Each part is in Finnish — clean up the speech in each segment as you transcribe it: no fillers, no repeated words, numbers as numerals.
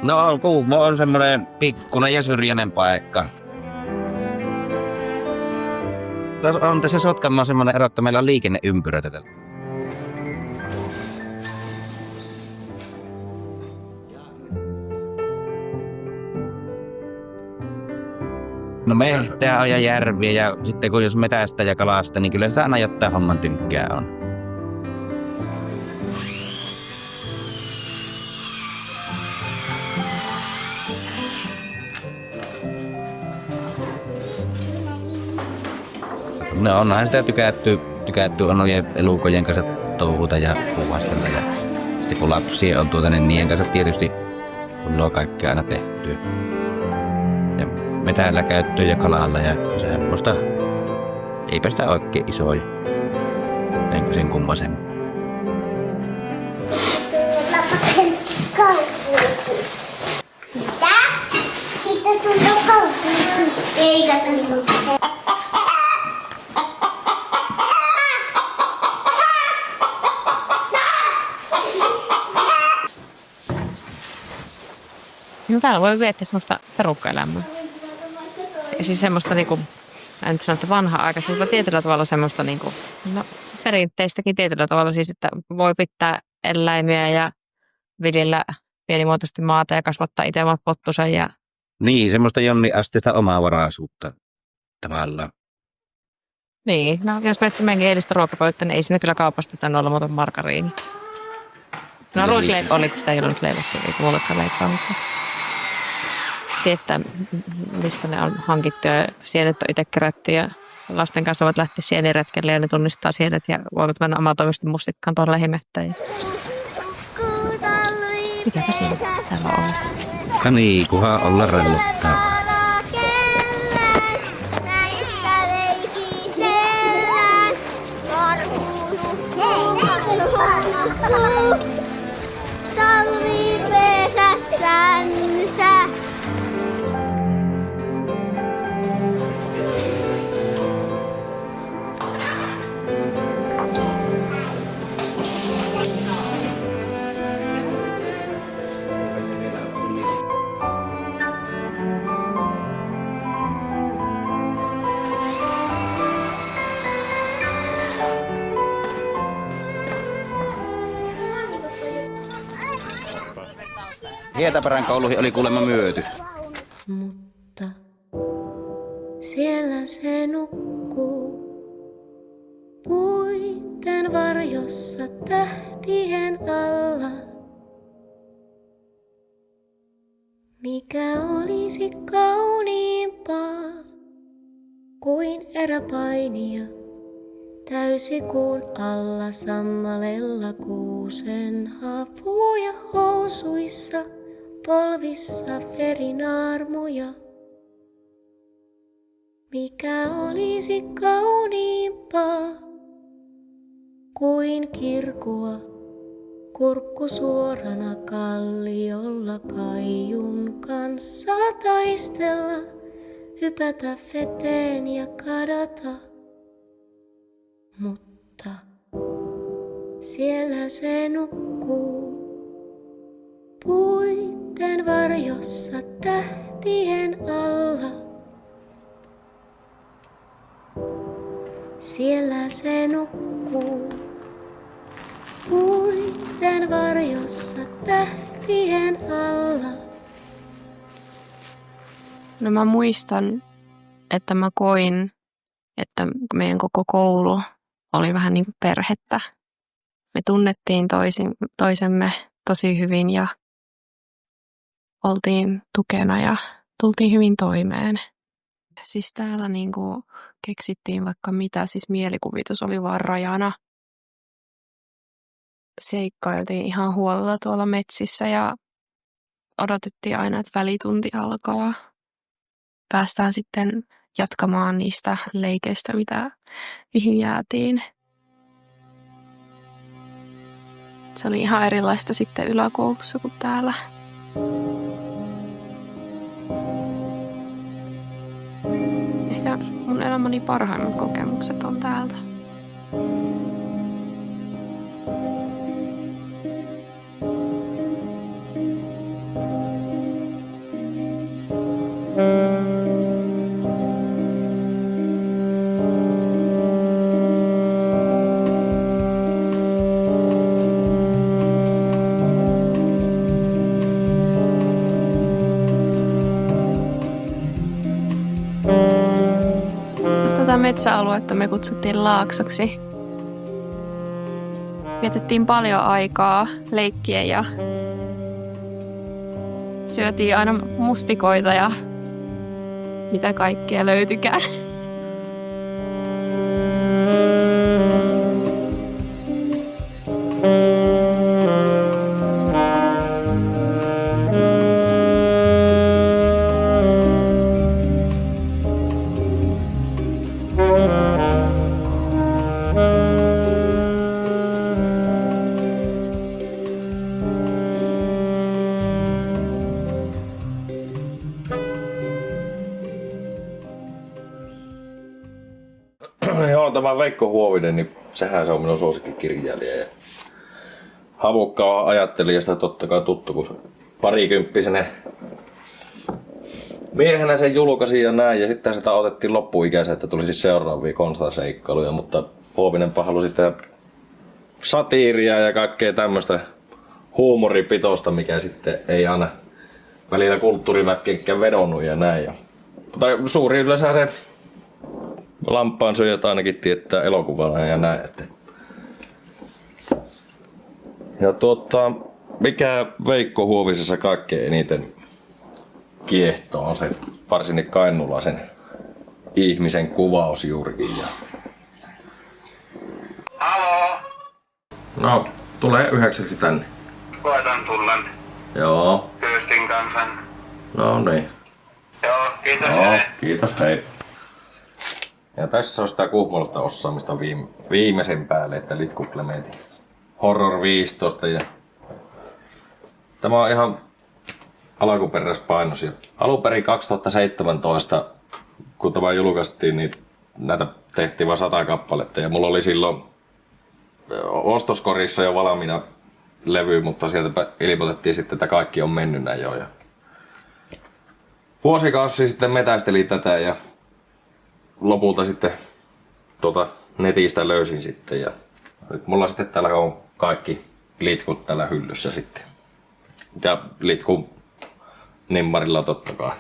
No Kuhmo on semmoinen pikkuinen ja syrjäinen paikka. On tässä Sotkamossa semmoinen ero, että meillä on liikenneympyröitä tällä. No mehtää on ja järviä ja sitten kun jos metästä ja kalasta, niin kyllä se aina jotain homman tynkkää on. No onhan sitä tykätty on noiden elukojen kanssa touhuta ja puuhastella. Ja sitten kun lapsia on niin niiden kanssa tietysti on kaikkea aina tehty. Ja metällä käyttöä ja kalalla ja semmoista. Eipä sitä oikein isoja. Sen kummasen. Mitä? Sitten tullut kaupunki. Eikä tullut. No täällä voi viettää semmoista perukkaelämää. Ja siis semmoista niinku, en nyt sano, että vanha-aikaista, mutta tietyllä tavalla semmoista niinku, no perinteistäkin tietyllä tavalla siis, että voi pitää eläimiä ja viljellä pienimuotoisesti maata ja kasvattaa itse omat pottusa ja... Niin, semmoista jonnin asteista omaa varaisuutta tavallaan. Niin, no jos miettii meidänkin eilistä ruokapöyttä, niin ei siinä kyllä kaupasta tainnut olla muuta margariini. No ruokileipä oli, kun sitä ei ollut nyt leivottu, eikä mullekaan leipää, mutta... Tietää, mistä ne on hankittu ja sienet on itse kerätty ja lasten kanssa voit lähteä sieniretkelle ja ne tunnistaa sienet ja voivat mennä omatoimisesti mustikkaan tuolla lähimettäin. Mikäpä siinä täällä on olemassa? Niin, kunhan olla rellottaa. Hietäperän kouluihin oli kuulemma myöty. Mutta siellä se nukkuu puitten varjossa tähtien alla. Mikä olisi kauniimpaa kuin eräpainija täysikuun alla sammalella kuusen havuja housuissa. Polvissa verinaarmuja. Mikä olisi kauniimpaa kuin kirkua, kurkku suorana kalliolla kaijun kanssa taistella, hypätä veteen ja kadota. Mutta siellä se nukkuu. Puitten varjossa tähtien alla. Siellä se nukkuu. Puitten varjossa tähtien alla. No mä muistan, että mä koin, että meidän koko koulu oli vähän niin kuin perhettä. Me tunnettiin toisemme tosi hyvin ja oltiin tukena ja tultiin hyvin toimeen. Siis täällä niinku keksittiin vaikka mitä, siis mielikuvitus oli vaan rajana. Seikkailtiin ihan huolella tuolla metsissä ja odotettiin aina, että välitunti alkaa. Päästään sitten jatkamaan niistä leikeistä, mihin jäätiin. Se oli ihan erilaista sitten yläkoulussa kuin täällä. Ehkä mun elämäni parhaimmat kokemukset on täältä. Tätä metsäaluetta me kutsuttiin Laaksoksi. Vietettiin paljon aikaa leikkien ja syötiin aina mustikoita ja mitä kaikkea löytykään. Joo, tämä Veikko Huovinen, niin sehän se on minun suosikkikirjailija. Ja Havukka on ajattelijasta totta kai tuttu, kun parikymppisenä miehenä sen julkaisi ja näin. Ja sitten sitä otettiin loppuikäisen, että tuli siis seuraavia konstaseikkailuja. Mutta Huovinen halusi sitä satiiria ja kaikkea tämmöistä huumoripitoista, mikä sitten ei aina välillä kulttuuriväkkeekään vedonnut ja näin. Mutta suuri yleensä se lampaansyöjät ainakin tietää elokuvana ja näin. Ja mikä Veikko Huovisessa kaikkein eniten kiehtoo on se varsinkin kainulaisen ihmisen kuvaus juurikin. Halo, No, tulee 9 tänne. koitan tulla Joo, Kyystin kanssa. no niin. Joo, kiitos. Joo, hei. kiitos, hei. Ja tässä on sitä kuhmolasta osaamista viimeisen päälle, että Litku Clementin Horror 15. Ja tämä on ihan alkuperäispainos. Alun perin 2017, kun tämä julkaistiin, niin näitä tehtiin vain 100 kappaletta. Ja mulla oli silloin ostoskorissa jo valmiina levy, mutta sieltä ilmoitettiin sitten, että kaikki on mennyt näin jo. Ja vuosikausi sitten metästeli tätä ja lopulta sitten netistä löysin sitten. Ja nyt mulla sitten täällä on kaikki litkut täällä hyllyssä sitten. Ja litkun nimmarilla totta kai.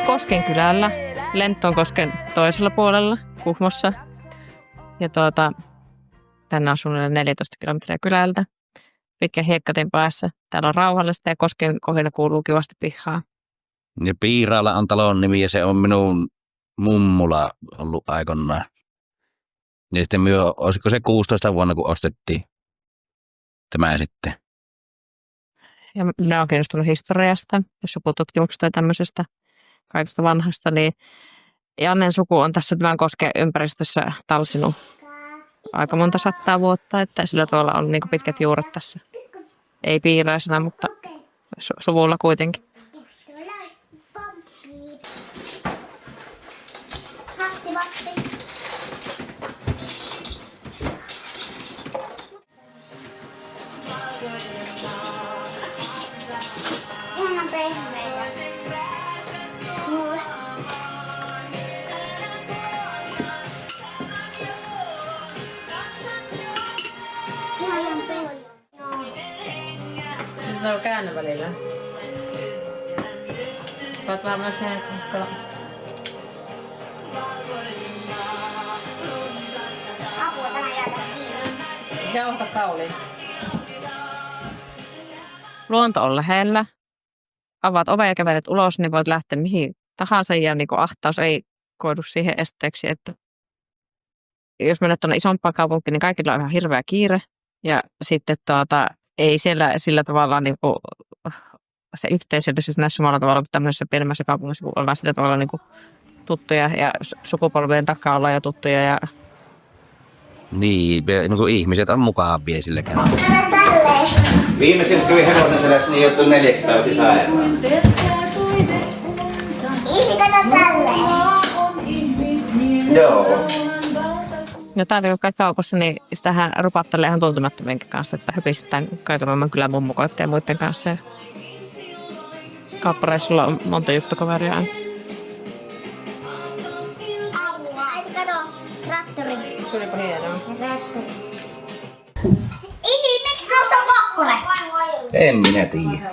Koskenkylällä, Lenttonkosken toisella puolella Kuhmossa. Ja tänne on suunnilleen 14 kilometriä kylältä. Pitkän hiekkatien päässä. Täällä on rauhallista ja kosken kohina kuuluu kivasti pihaan. Ja Piiraalla on talon nimi ja se on minun mummula ollut aikanaan. Ja sitten olisiko se 16 vuonna, kun ostettiin tämä sitten. Ja minä olen kiinnostunut historiasta, jos joku tutkimuksesta tai tämmöisestä kaikesta vanhasta, niin Jannen suku on tässä tämän kosken ympäristössä talsinut aika monta sattaa vuotta, että sillä tavalla on niin kuin pitkät juuret tässä. Ei piiraisena, mutta suvulla kuitenkin. pehmeitä. Mulle. Ihan pehmeitä. Sitten on käännö välillä. Oot varmaan sen Apua, tämä jäädä kiinni. jauhta kauliin. Luonto on lähellä. Avaat oven ja kävelet ulos, niin voit lähteä mihin tahansa ja niin ahtaus ei koidu siihen esteeksi, että jos menet tuonne isompaan kaupunkiin, niin kaikilla on ihan hirveä kiire. Ja sitten ei siellä sillä tavalla niin kuin, se yhteisöllisyys näissä samalla tavalla kuin tämmöisessä pienemmässä kaupungissa, kun ollaan sillä tavalla niin kuin tuttuja ja sukupolvien takaa ollaan jo tuttuja. Ja Niin, niin ihmiset on mukavia sillä kertaa. Älä tälleen. Viimeisin tuli hevosen selässä, niin joutui 4 päivää sairaan. Iisi, kato tälleen. Joo. Ja täällä kun käy kaupassa, niin sitähän rupattelee ihan tuntemattomienkin kanssa, että höpistään Kaitulamman kylän mummukoitten ja muiden kanssa. Ja kauppareissulla on monta juttukaveria aina. Apua. Äiti, kato. Traktori. Tulipa hienoa. Traktori. Isi, miksi tuossa on kakkonen? En minä tiedä.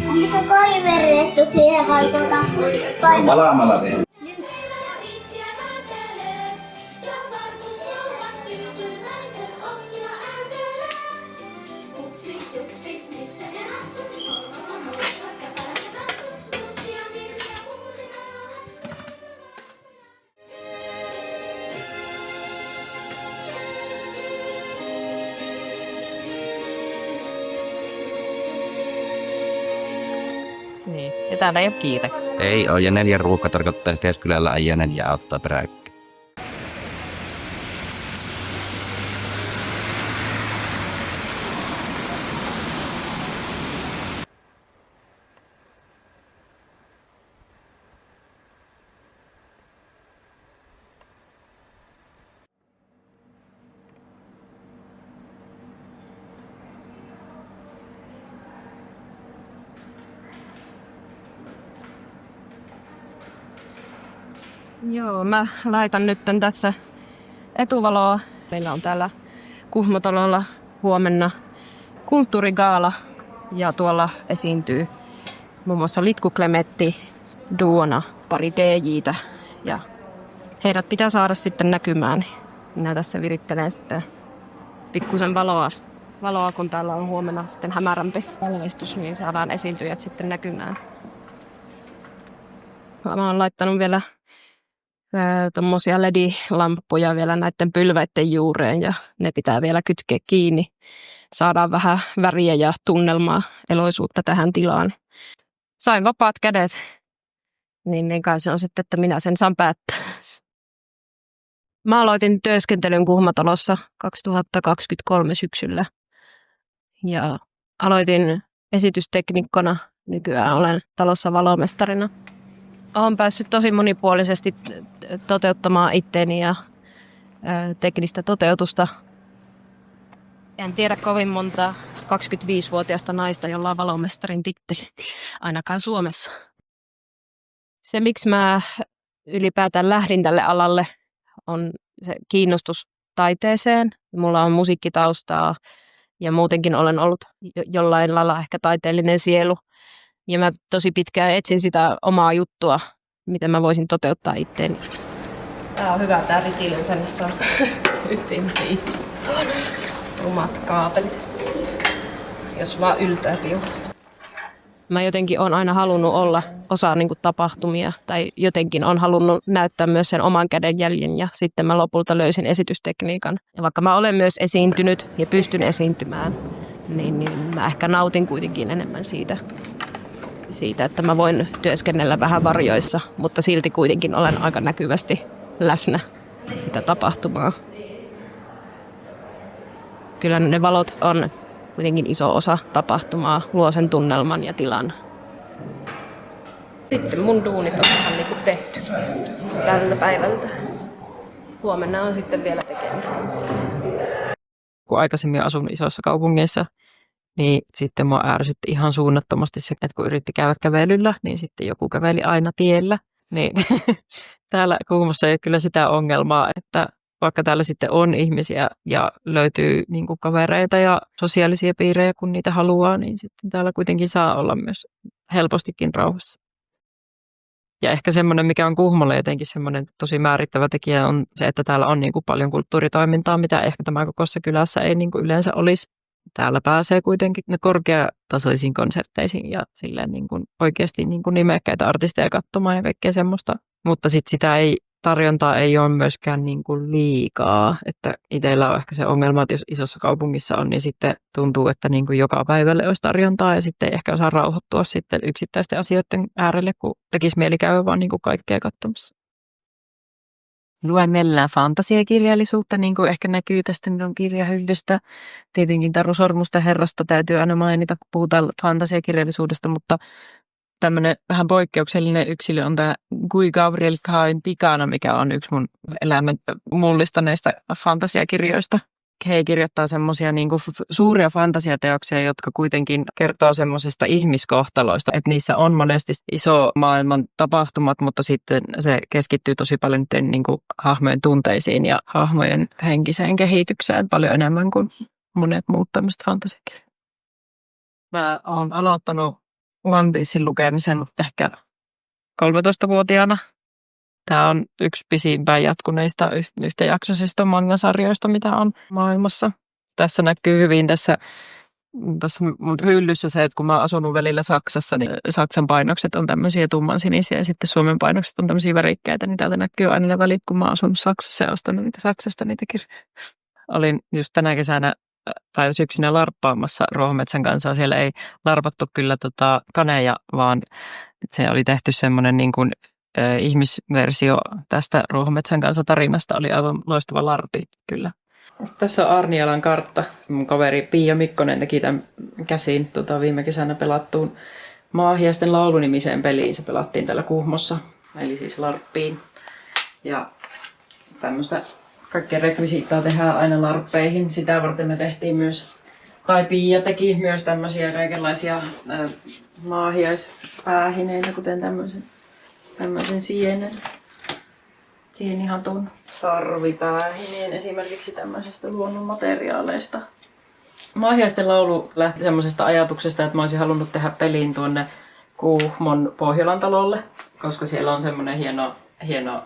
Onko kaiverrettu siihen vai Valaamalla tehdään. Niin. Ja täällä ei ole kiire. Ei ole, ja 4 ruuhka tarkoittaa sitä, jos kylällä ajaa 4 auttaa peräkkäin. Joo, mä laitan nyt tässä etuvaloa. Meillä on täällä Kuhmotalolla huomenna kulttuurigaala ja tuolla esiintyy muun muassa Litku Klemetti, duona, pari DJ:tä ja heidät pitää saada sitten näkymään. Minä tässä virittelen sitten pikkusen valoa, kun täällä on huomenna sitten hämärämpi valaistus, niin saadaan esiintyjät sitten näkymään. Mä oon laittanut vielä tommosia LED-lamppuja vielä näiden pylväiden juureen ja ne pitää vielä kytkeä kiinni. Saadaan vähän väriä ja tunnelmaa, eloisuutta tähän tilaan. Sain vapaat kädet, niin kai se on sitten, että minä sen saan päättää. Mä aloitin työskentelyn Kuhmotalossa 2023 syksyllä ja aloitin esitysteknikkona. Nykyään olen talossa valomestarina. Olen päässyt tosi monipuolisesti toteuttamaan itteeni ja teknistä toteutusta. En tiedä kovin monta 25-vuotiaista naista, jolla on valomestarin titteli, ainakaan Suomessa. Se, miksi mä ylipäätään lähdin tälle alalle, on se kiinnostus taiteeseen. Mulla on musiikkitaustaa ja muutenkin olen ollut jollain lailla ehkä taiteellinen sielu. Ja mä tosi pitkään etsin sitä omaa juttua, mitä mä voisin toteuttaa itteeni. Tää on hyvä tää ritilö, tänne saa yhteen omat kaapelit, jos vaan yltää piuha. Mä jotenkin on aina halunnut olla osa niin kuin tapahtumia tai jotenkin on halunnut näyttää myös sen oman kädenjäljen ja sitten mä lopulta löysin esitystekniikan. Ja vaikka mä olen myös esiintynyt ja pystyn esiintymään, niin mä ehkä nautin kuitenkin enemmän siitä, että mä voin työskennellä vähän varjoissa, mutta silti kuitenkin olen aika näkyvästi läsnä sitä tapahtumaa. Kyllä ne valot on kuitenkin iso osa tapahtumaa, luo sen tunnelman ja tilan. Sitten mun duunit on vähän niin kuin tehty tältä päivältä. Huomenna on sitten vielä tekemistä. Kun aikaisemmin asun isoissa kaupungeissa, Niin sitten mua ärsytti ihan suunnattomasti se, että kun yritti käydä kävelyllä, niin sitten joku käveli aina tiellä. Niin täällä Kuhmossa ei ole kyllä sitä ongelmaa, että vaikka täällä sitten on ihmisiä ja löytyy niin kuin kavereita ja sosiaalisia piirejä, kun niitä haluaa, niin sitten täällä kuitenkin saa olla myös helpostikin rauhassa. Ja ehkä semmoinen, mikä on Kuhmolle jotenkin semmoinen tosi määrittävä tekijä, on se, että täällä on niin kuin paljon kulttuuritoimintaa, mitä ehkä tämän kokoisessa kylässä ei niin kuin yleensä olisi. Täällä pääsee kuitenkin korkeatasoisiin konsertteisiin ja silleen niin kuin oikeasti niin kuin nimekkäitä artisteja katsomaan ja kaikkea semmoista. Mutta sitten sitä tarjontaa ei ole myöskään niin kuin liikaa. Että itsellä on ehkä se ongelma, että jos isossa kaupungissa on, niin sitten tuntuu, että niin kuin joka päivälle olisi tarjontaa ja sitten ei ehkä osaa rauhoittua sitten yksittäisten asioiden äärelle, kun tekisi mieli käydä vaan niin kuin kaikkea katsomassa. Luen mielellään fantasiakirjallisuutta, niin kuin ehkä näkyy tästä minun kirjahyllystä. Tietenkin Taru Sormusten herrasta täytyy aina mainita, kun puhutaan fantasiakirjallisuudesta, mutta tämmöinen vähän poikkeuksellinen yksilö on tämä Guy Gabriel Cain Tikana, mikä on yksi mun elämän mullistaneista fantasiakirjoista. He kirjoittaa semmoisia niin kuin suuria fantasiateoksia, jotka kuitenkin kertoo semmoisista ihmiskohtaloista, että niissä on monesti iso maailman tapahtumat, mutta sitten se keskittyy tosi paljon niin kuin hahmojen tunteisiin ja hahmojen henkiseen kehitykseen paljon enemmän kuin monet muut tämmöiset fantasiakirjat. Mä oon aloittanut One Piecein lukemisen ehkä 13-vuotiaana. Tämä on yksi pisimpään jatkuneista yhtäjaksoisista mangasarjoista, mitä on maailmassa. Tässä näkyy hyvin tässä mun hyllyssä se, että kun mä oon asunut välillä Saksassa, niin Saksan painokset on tämmöisiä tummansinisiä ja sitten Suomen painokset on tämmöisiä värikkäitä, niin täältä näkyy aina ne välit, kun mä oon asunut Saksassa ja ostanut niitä Saksasta niitä kirjoja. Olin just tänä kesänä tai syksynä larppaamassa Ruohometsän kanssa. Siellä ei larpattu kyllä kaneja, vaan se oli tehty semmoinen niin kuin ihmisversio tästä Ruohometsän kanssa tarinasta. Oli aivan loistava larpi kyllä. Tässä on Arnialan kartta. Mun kaveri Pia Mikkonen teki tämän käsin viime kesänä pelattuun Maahiaisten laulunimiseen peliin. Se pelattiin täällä Kuhmossa, eli siis larppiin. Ja tämmöistä kaikkea rekvisiittaa tehdään aina larppeihin. Sitä varten me tehtiin myös, tai Pia teki myös tämmöisiä kaikenlaisia maahiaispäähineitä, kuten tämmöisen sienihatun sarvipäähineen esimerkiksi tämmöisestä luonnonmateriaaleista. Maahiaisten laulu lähti semmoisesta ajatuksesta, että mä olisin halunnut tehdä pelin tuonne Kuhmon Pohjolan talolle, koska siellä on semmoinen hieno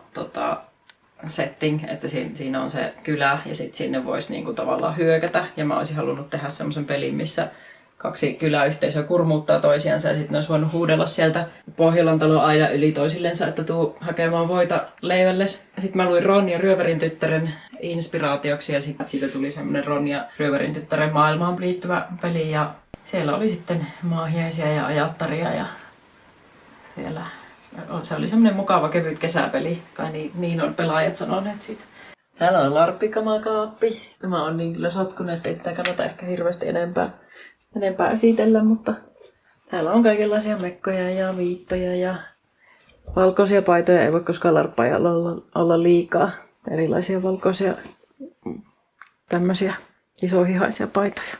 setting, että siinä on se kylä ja sitten sinne voisi niinku tavallaan hyökätä. Ja mä olisin halunnut tehdä semmoisen pelin, missä kaksi kyläyhteisöä kurmuuttaa toisiansa ja sitten ne olisi voinut huudella sieltä Pohjolan talon aidan yli toisillensa, että tuu hakemaan voita leivälles. Sitten mä luin Ron ja Ryöverin tyttären inspiraatioksi ja sitten siitä tuli semmoinen Ron ja Ryöverin tyttären maailmaan liittyvä peli ja siellä oli sitten maahiaisia ja ajattaria ja siellä se oli semmoinen mukava kevyt kesäpeli, tai niin on pelaajat sanoneet siitä. Täällä on larppikamakaapi. Tämä on niin kyllä sotkunut, että ei tätä kannata ehkä hirveästi enempää esitellä, mutta täällä on kaikenlaisia mekkoja ja viittoja ja valkoisia paitoja. Ei voi koskaan larppaajalla olla liikaa. Erilaisia valkoisia tämmöisiä isohihaisia paitoja.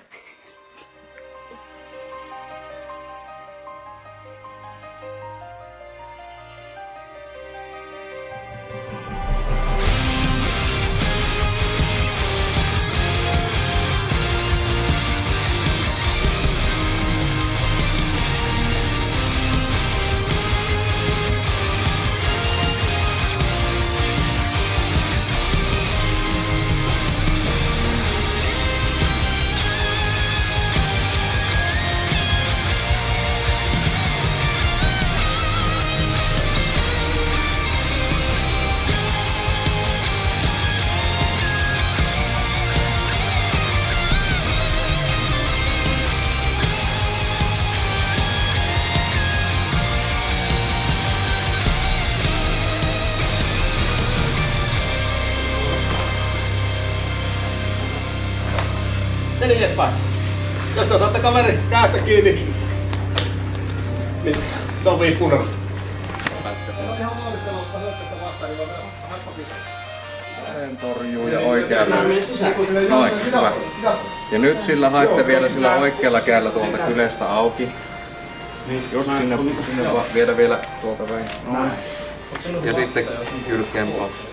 Edespäin. Jos te otatte kaveri käestä kiinni, niin sopii kunnolla. Sen torjuu ja oikealla. Noin, hyvä. Ja nyt sillä haette vielä sillä oikealla kädellä tuolta kylestä auki. Just sinne viedä vielä tuolta väin. Noin. Ja sitten kylkeen pauksu.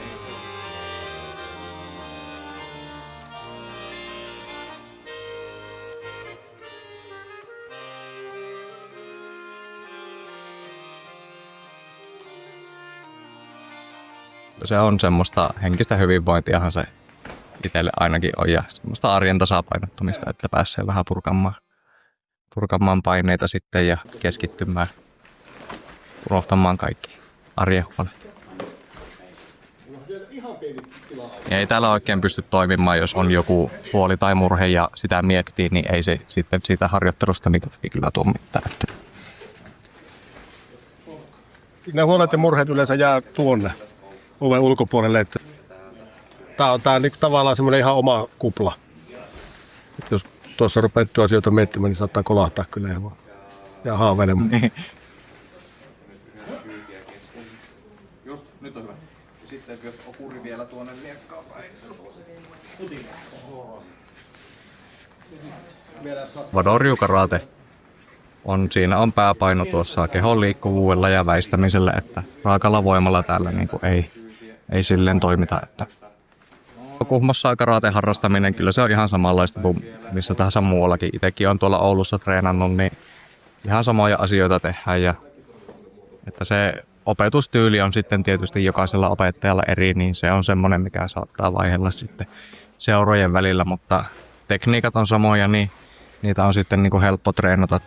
Se on semmoista henkistä hyvinvointiahan se itselle ainakin on ja semmoista arjen tasapainottamista, että pääsee vähän purkamaan paineita sitten ja keskittymään, unohtamaan kaikki arjen huolet. Ja ei täällä oikein pysty toimimaan, jos on joku huoli tai murhe ja sitä miettii, niin ei se sitten siitä harjoittelusta niin ei kyllä tule mitään. Ne huolet ja murheet yleensä jää tuonne oven ulkopuolelle. Että tää on niin tavallaan semmoinen ihan oma kupla. Että jos tuossa rupeat asioita miettimään, niin saattaa kolahtaa kyllä ja haaveilemaan. Just, nyt on hyvä. Ja sitten jos okuri vielä tuonne liekkaan päin. Wadoryu karate siinä on pääpaino tuossa kehon liikkuvuudella ja väistämisellä, että raakalla voimalla täällä niin kuin ei silleen toimita. Että Kuhmossa karate harrastaminen, kyllä se on ihan samanlaista kuin missä tahansa muuallakin. Itsekin on tuolla Oulussa treenannut, niin ihan samoja asioita tehdään. Ja että se opetustyyli on sitten tietysti jokaisella opettajalla eri, niin se on semmoinen, mikä saattaa vaihella sitten seurojen välillä, mutta tekniikat on samoja, niin niitä on sitten niin kuin helppo treenata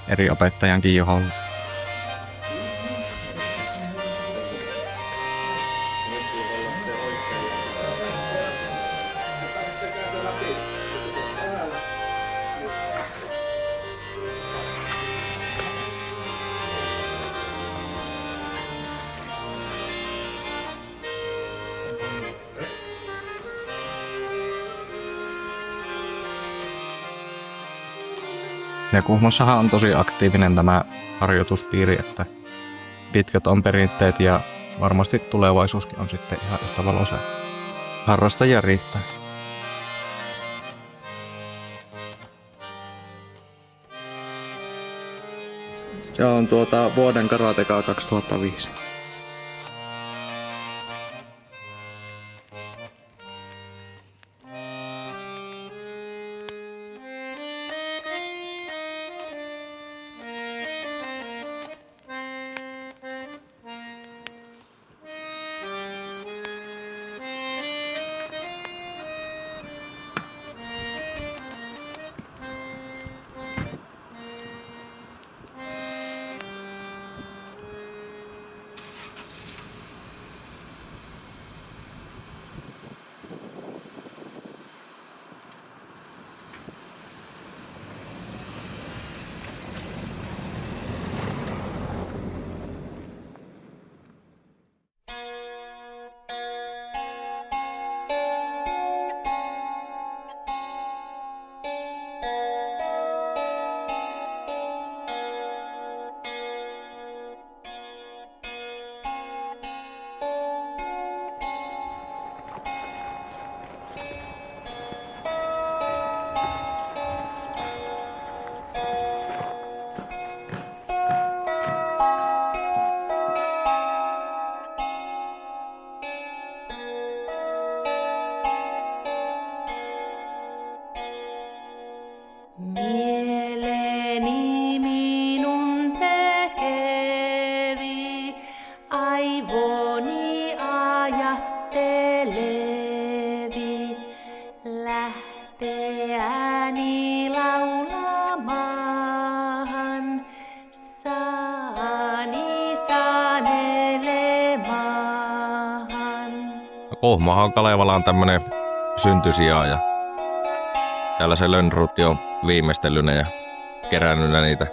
eri opettajankin johdolla. Ja Kuhmossahan on tosi aktiivinen tämä harjoituspiiri, että pitkät on perinteet ja varmasti tulevaisuuskin on sitten ihan yhtä valoisa. Harrastajia riittää. Se on vuoden karatekaa 2005. Mieleni minun tekevi, aivoni ajattelevi, lähteäni laulamaan, saani sanelemaan. Kuhmohan Kalevala on tämmönen syntysija ja täällä se Lönnruutti on viimeistelyne ja kerännyt niitä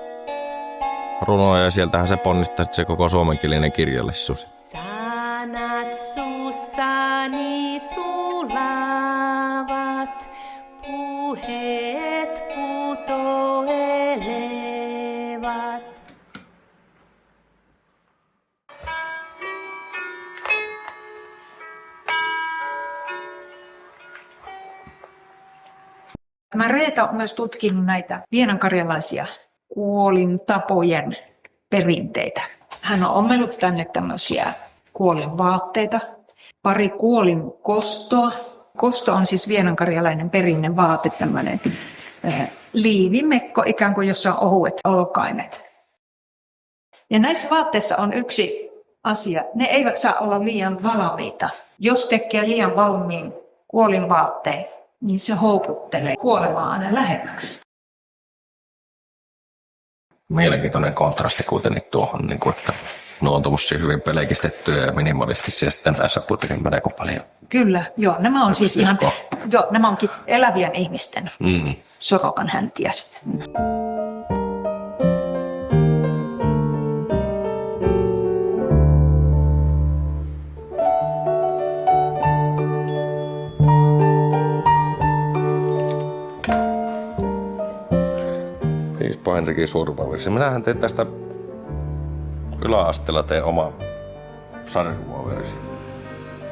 runoja ja sieltähän se ponnistaa se koko suomenkielinen kirjallisuus. Sanat suussani sulavat, puheet putoilevat. Tämä Reeta on myös tutkinut näitä vienankarjalaisia kuolintapojen perinteitä. Hän on ommellut tänne tämmöisiä kuolinvaatteita, pari kuolinkostoa. Kosto on siis vienankarjalainen perinnevaate, tämmöinen liivimekko, ikään kuin jossa on ohuet olkaimet. Ja näissä vaatteissa on yksi asia. Ne eivät saa olla liian valmiita. Jos tekee liian valmiin kuolinvaatteen, niin se houkuttelee kuolemaa aina lähemmäksi. Mielenkiintoinen kontrasti kuitenkin tuohon, niin kuin, että nuo on tuommoisia hyvin pelkistettyjä ja minimalistisia, ja sitten näissä kuitenkin melko paljon. Kyllä, joo. Nämä on siis ihan, joo, nämä onkin elävien ihmisten sorokan häntiä sitten. Piispa Henrikin surmavirsi. Minähän tein tästä yläasteella tein oma sarjakuvavirsi.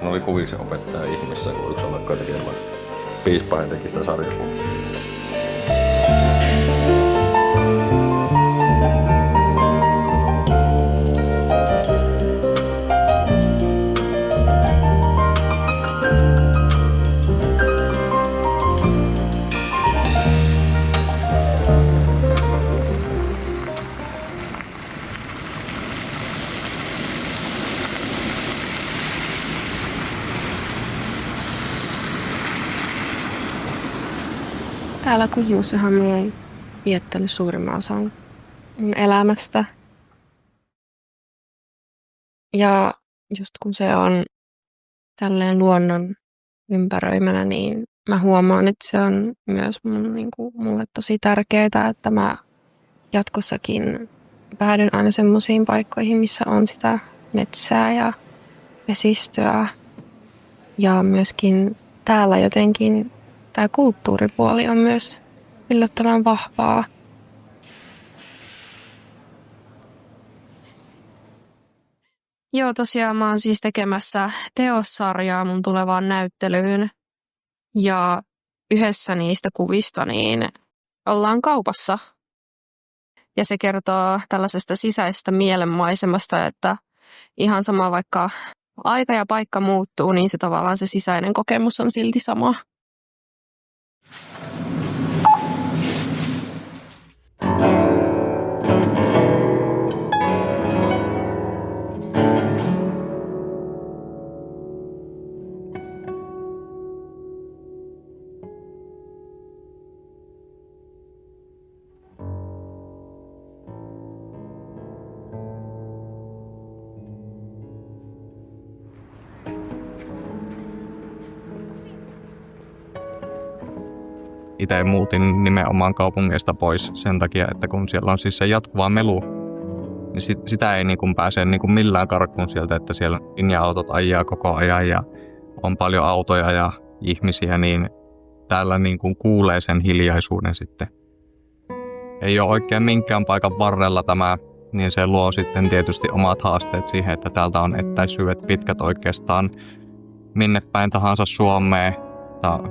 Ne oli kuviksen opettaja ihmissä, kun yksi alkoi tekemään Piispa Henrikistä sarjakuvaa. Täällä Kuhmossahan minä olen viettänyt suurimman osan mun elämästä. Ja just kun se on tälleen luonnon ympäröimänä, niin mä huomaan, että se on myös mulle tosi tärkeää, että mä jatkossakin päädyn aina semmoisiin paikkoihin, missä on sitä metsää ja vesistöä. Ja myöskin täällä jotenkin tämä kulttuuripuoli on myös yllättävän vahvaa. Joo, tosiaan mä oon siis tekemässä teossarjaa mun tulevaan näyttelyyn. Ja yhdessä niistä kuvista niin ollaan kaupassa. Ja se kertoo tällaisesta sisäisestä mielenmaisemasta, että ihan sama vaikka aika ja paikka muuttuu, niin se tavallaan se sisäinen kokemus on silti sama. Itse muutin nimenomaan kaupungista pois sen takia, että kun siellä on siis se jatkuva melu, niin sitä ei niin kuin pääse niin kuin millään karkuun sieltä, että siellä linja-autot ajaa koko ajan ja on paljon autoja ja ihmisiä, niin täällä niin kuin kuulee sen hiljaisuuden sitten. Ei ole oikein minkään paikan varrella tämä, niin se luo sitten tietysti omat haasteet siihen, että täältä on etäisyydet pitkät oikeastaan minne päin tahansa Suomeen.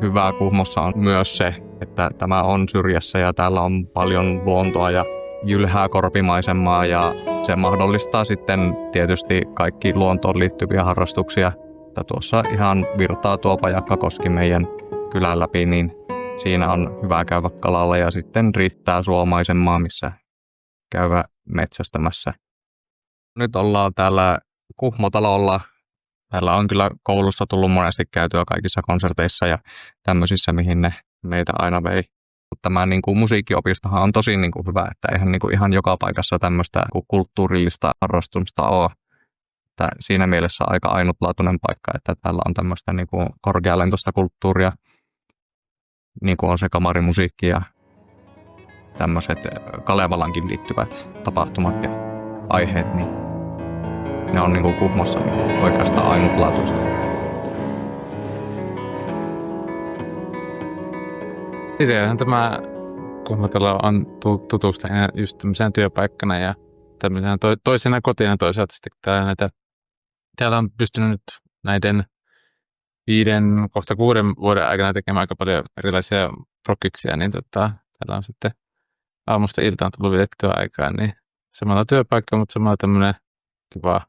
Hyvää Kuhmossa on myös se, että tämä on syrjässä ja täällä on paljon luontoa ja jylhää korpimaisemaa ja se mahdollistaa sitten tietysti kaikki luontoon liittyviä harrastuksia. Tuossa ihan virtaa tuo Pajakkakoski meidän kylän läpi, niin siinä on hyvä käydä kalalla ja sitten riittää suomaisemaa, missä käydä metsästämässä. Nyt ollaan täällä Kuhmotalolla. Täällä on kyllä koulussa tullut monesti käytyä kaikissa konserteissa ja tämmöisissä, mihin ne meitä aina vei. Tämä niin kuin musiikkiopistohan on tosi niin kuin hyvä, että eihän niin kuin ihan joka paikassa tämmöistä kulttuurillista harrastusta ole. Että siinä mielessä aika ainutlaatuinen paikka, että täällä on tämmöistä niin kuin korkealentoista kulttuuria, niin kuin on se kamarimusiikki ja tämmöiset Kalevalankin liittyvät tapahtumat ja aiheet, niin ne on niin kuin Kuhmossa niin oikeastaan ainutlaatuista. Itsellähän tämä Kuhmotalo on tutusta just tämmöisenä työpaikkana ja tämmöisenä toisena kotina toisaalta sitten täällä on pystynyt nyt näiden 5, kohta 6 vuoden aikana tekemään aika paljon erilaisia prokiksia, niin täällä on sitten aamusta iltaan tullut vietettyä aikaa, niin samalla työpaikka, mutta samalla tämmöinen kiva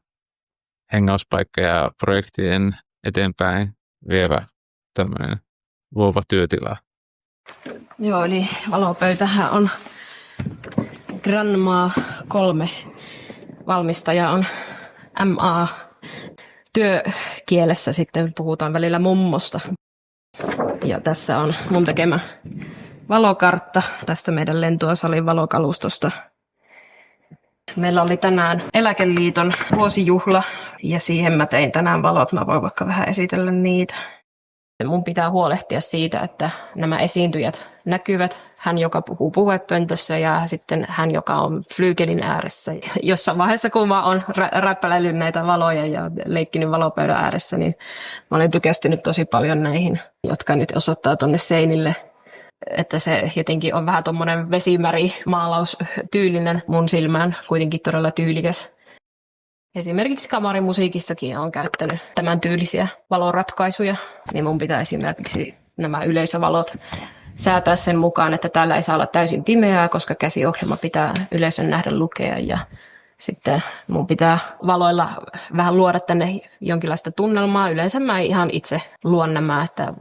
hengauspaikka ja projektien eteenpäin vievä tämmöinen luova työtila. Joo, eli valopöytähän on Grandma 3. Valmistaja on MA. Työkielessä sitten puhutaan välillä mummosta. Ja tässä on mun tekemä valokartta tästä meidän lentosalin valokalustosta. Meillä oli tänään Eläkeliiton vuosijuhla ja siihen mä tein tänään valot. Mä voin vaikka vähän esitellä niitä. Mun pitää huolehtia siitä, että nämä esiintyjät näkyvät. Hän, joka puhuu puhepöntössä ja sitten hän, joka on flyykelin ääressä. Jossain vaiheessa, kun mä oon räppäläillyt näitä valoja ja leikkinyt valopöydän ääressä, niin mä olen tykästynyt tosi paljon näihin, jotka nyt osoittaa tonne seinille. Että se jotenkin on vähän tommonen vesimäri maalaustyylinen mun silmään, kuitenkin todella tyylikäs. Esimerkiksi kamarimusiikissakin on käyttänyt tämän tyylisiä valoratkaisuja, niin mun pitää esimerkiksi nämä yleisövalot säätää sen mukaan, että täällä ei saa olla täysin pimeää, koska käsiohjelma pitää yleisön nähdä lukea ja sitten mun pitää valoilla vähän luoda tänne jonkinlaista tunnelmaa. Yleensä mä ihan itse luon nämä, että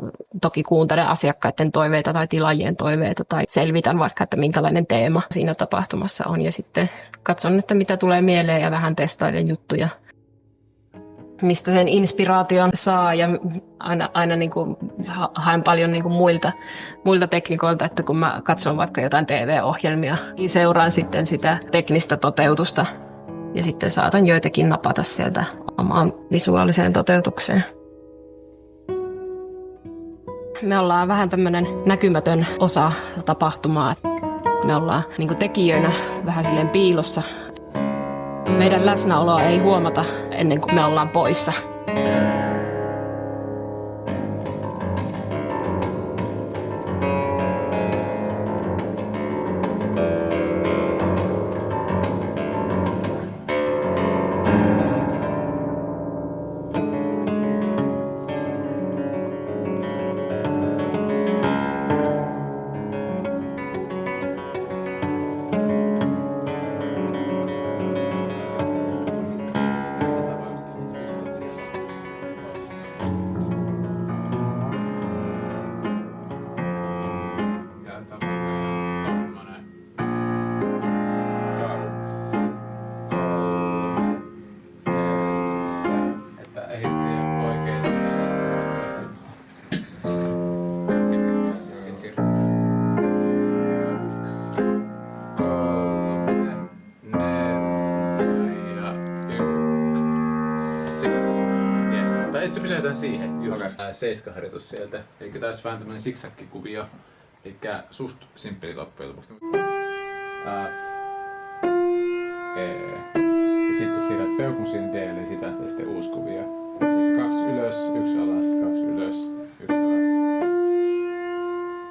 toki kuuntelen asiakkaiden toiveita tai tilaajien toiveita tai selvitän vaikka, että minkälainen teema siinä tapahtumassa on ja sitten katson, että mitä tulee mieleen ja vähän testailen juttuja. Mistä sen inspiraation saa ja aina niin kuin haen paljon niin kuin muilta teknikoilta, että kun mä katson vaikka jotain TV-ohjelmia, niin seuraan sitten sitä teknistä toteutusta ja sitten saatan joitakin napata sieltä omaan visuaaliseen toteutukseen. Me ollaan vähän tämmöinen näkymätön osa tapahtumaa. Me ollaan niin kuin tekijöinä vähän silleen piilossa. Meidän läsnäoloa ei huomata ennen kuin me ollaan poissa. Se pysäytään siihen, just okay. Seiskaharjoitus sieltä. Eli tää olisi vähän tämmönen siksakki-kuvio. Eli suht simppeli loppujen lopuksi. Ja sitten siirrät peukun siihen D, eli sitä ja sitten uusi kuvio. Eli 2 ylös, 1 alas, 2 ylös, 1 alas.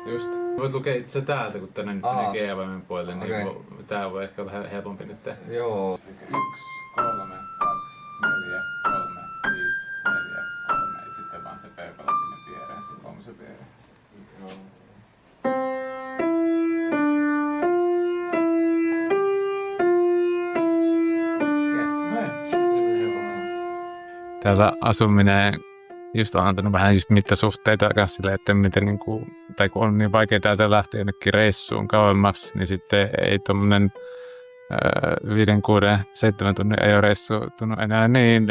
Just. Voit lukea itse täältä, kun tänne menee G-vaimen puolelle, okay. Niin tää voi ehkä olla helpompi nyt. Joo. 1, 3, 2, 4, 3, 5, 4, 3 ja sitten vaan se peukalo sinne viereen, sen kolmosen viereen. Joo. Täällä asuminen just on antanut vähän just mittasuhteita silleen, että miten niinku, tai kun on niin vaikea täältä lähteä jonnekin reissuun kauemmas, niin sitten ei tommonen 5, 6, 7 tunnin ajoreissu tunnu enää niin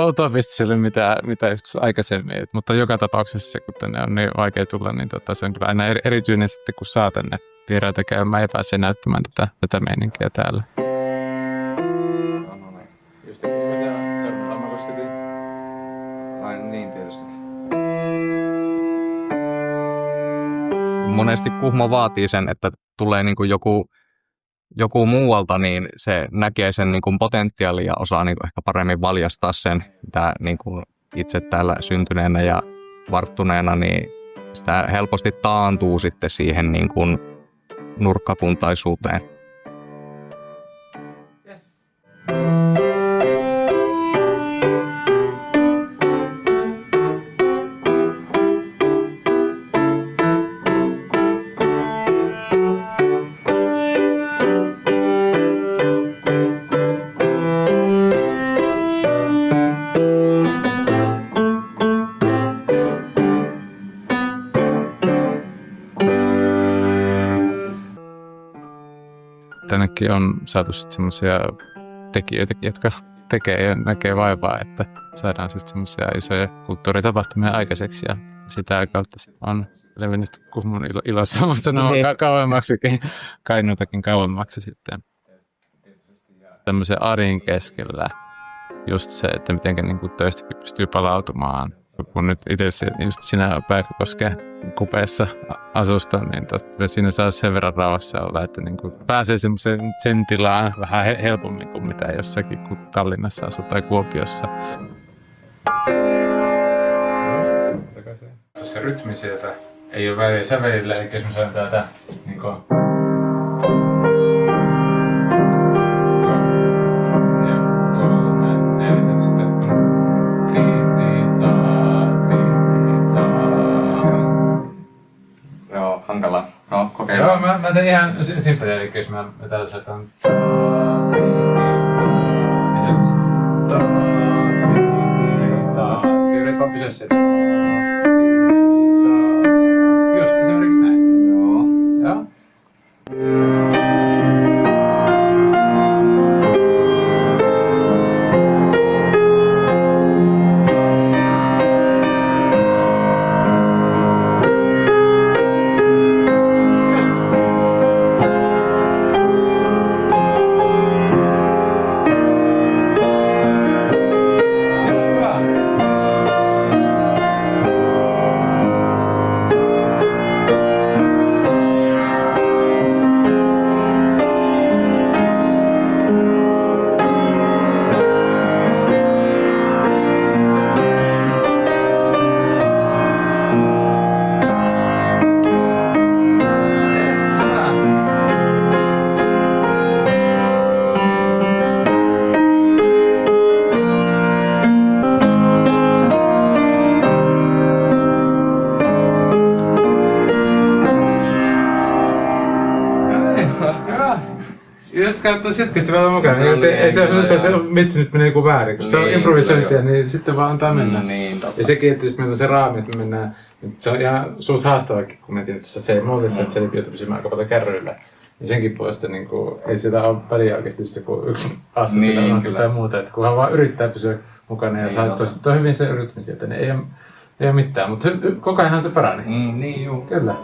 utopistiselle mitä joskus aikaisemmin. Mutta joka tapauksessa, kun tänne on niin vaikea tulla, niin se on kyllä aina erityinen sitten, kun saa tänne vieraita käymään ja pääsee näyttämään tätä meininkiä täällä. Just kun se on mä kosketin. Ai niin, tietysti. Monesti Kuhmo vaatii sen, että tulee niin kuin joku muualta, niin se näkee sen niin kuin potentiaalin ja osaa niin kuin ehkä paremmin valjastaa sen, mitä niin kuin itse täällä syntyneenä ja varttuneena, niin sitä helposti taantuu sitten siihen niin kuin nurkkakuntaisuuteen. Yes. tännekin on saatu sitten semmoisia tekijöitä, jotka tekee ja näkee vaivaa, että saadaan sitten semmoisia isoja kulttuuritapahtumia aikaiseksi ja sitä kautta on levinnyt Kuhmon ilossa on sanoo kauemmaksikin, Kainuutakin kauemmaksi sitten tämmöisen arjen keskellä. Just se, että miten niin töistäkin pystyy palautumaan. Kun nyt itse just siinä Pääkkökosken kupeessa asusta, niin siinä saa sen verran rauhassa olla, että niin pääsee semmoiseen sen tilaan vähän helpommin kuin mitä jossakin, kun Tallinnassa asuu tai Kuopiossa. Tuossa rytmi sieltä ei ole väliä sävelillä, eli jos mä sain täältä niin kuin hankala. No, kokeillaan. Joo, mä teen ihan simppeliä, eli jos mä täällä soitan ja se on sitten yrität vaan pysyä sieltä. Just esimerkiksi näin. Joo. Just kannattaa sitkeästi vielä mukana. Ei se ole se, että vitsi nyt menee joku väärin. Kun se on improvisointia, niin sitten vaan antaa mennä. Ja sekin, että jos meillä on se raami, että me mennään, se on ihan suht haastavakin, kun mentiin tuossa C-moodissa, että se joutuu pysymään aika paljon kärryillä. Ja senkin puolesta niin kuin, ei sitä ole väliä oikeasti just joku yksi assa niin, sitä unohtaa tai muuta. Että kunhan vaan yrittää pysyä mukana ja saa tuo hyvin se rytmi sieltä, niin ei ole mitään. Mutta koko ajan se parani. Niin juu. Kyllä.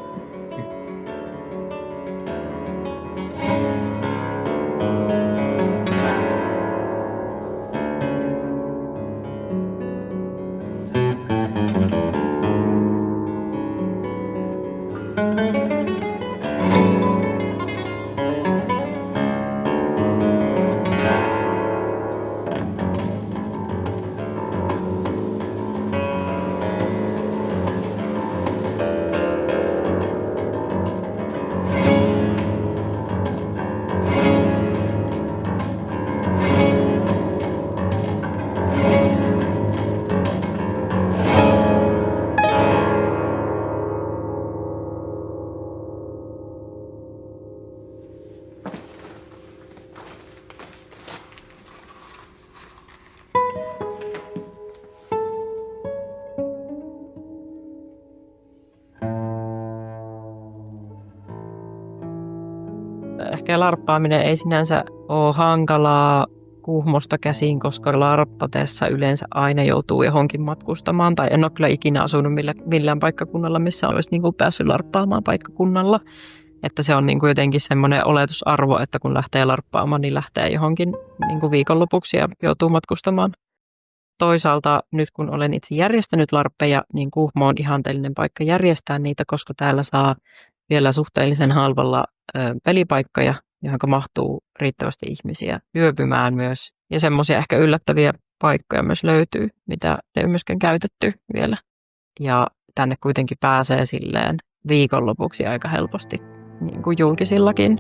Ehkä larppaaminen ei sinänsä ole hankalaa Kuhmosta käsin, koska larppatessa yleensä aina joutuu johonkin matkustamaan. Tai en ole kyllä ikinä asunut millään paikkakunnalla, missä olisi niin kuin päässyt larppaamaan paikkakunnalla. Että se on niin kuin jotenkin semmoinen oletusarvo, että kun lähtee larppaamaan, niin lähtee johonkin niin kuin viikonlopuksi ja joutuu matkustamaan. Toisaalta nyt kun olen itse järjestänyt larppeja, niin Kuhmo on ihanteellinen paikka järjestää niitä, koska täällä saa vielä suhteellisen halvalla pelipaikkoja, johon mahtuu riittävästi ihmisiä yöpymään myös. Ja semmoisia ehkä yllättäviä paikkoja myös löytyy, mitä ei ole myöskään käytetty vielä. Ja tänne kuitenkin pääsee silleen viikonlopuksi aika helposti, niin kuin julkisillakin.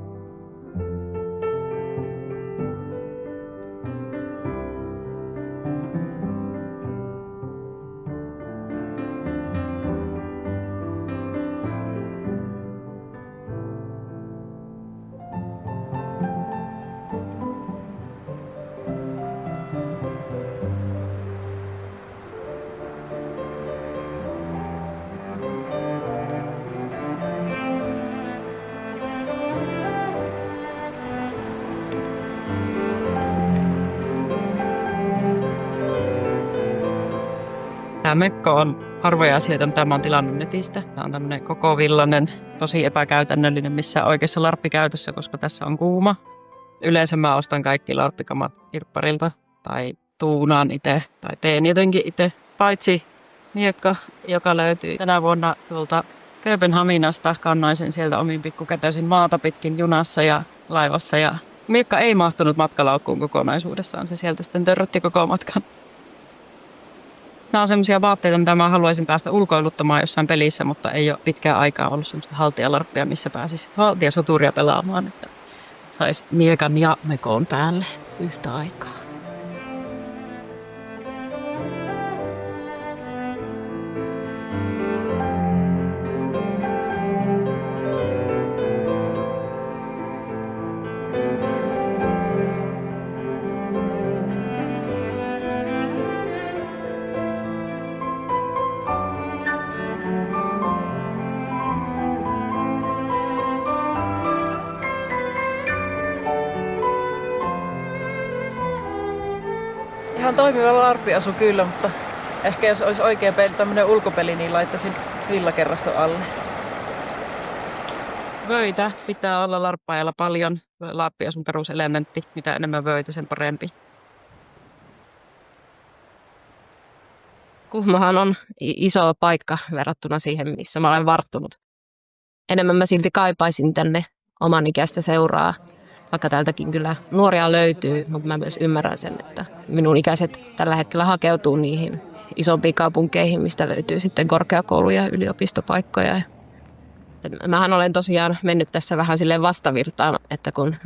Tämä mekko on harvoja asioita, mitä mä oon tilannut netistä. Tämä on tämmöinen koko villainen, tosi epäkäytännöllinen missään oikeassa larppikäytössä, koska tässä on kuuma. Yleensä mä ostan kaikki larppikamat kirpparilta tai tuunaan itse tai teen jotenkin itse. Paitsi miekka, joka löytyy tänä vuonna tuolta Kööpenhaminasta. Kannoin sen sieltä omin pikkukätöisin maata pitkin junassa ja laivassa. Ja miekka ei mahtunut matkalaukkuun kokonaisuudessaan. Se sieltä sitten törrötti koko matkan. Nämä on sellaisia vaatteita, mitä mä haluaisin päästä ulkoiluttamaan jossain pelissä, mutta ei ole pitkään aikaa ollut sellaista haltijalarppia, missä pääsisi haltijasoturia pelaamaan, että saisi miekan ja mekon päälle yhtä aikaa. Ihan toimiva larppiasu kyllä, mutta ehkä jos olisi oikea peli, tämmöinen ulkopeli, niin laittaisin villakerraston alle. Vöitä pitää olla larppaajalla paljon. Larppiasun peruselementti. Mitä enemmän vöitä, sen parempi. Kuhmohan on iso paikka verrattuna siihen, missä mä olen varttunut. Enemmän mä silti kaipaisin tänne oman ikäistä seuraa. Vaikka täältäkin kyllä nuoria löytyy, mutta mä myös ymmärrän sen, että minun ikäiset tällä hetkellä hakeutuu niihin isompiin kaupunkeihin, mistä löytyy sitten korkeakouluja ja yliopistopaikkoja. Mähän olen tosiaan mennyt tässä vähän silleen vastavirtaan, että kun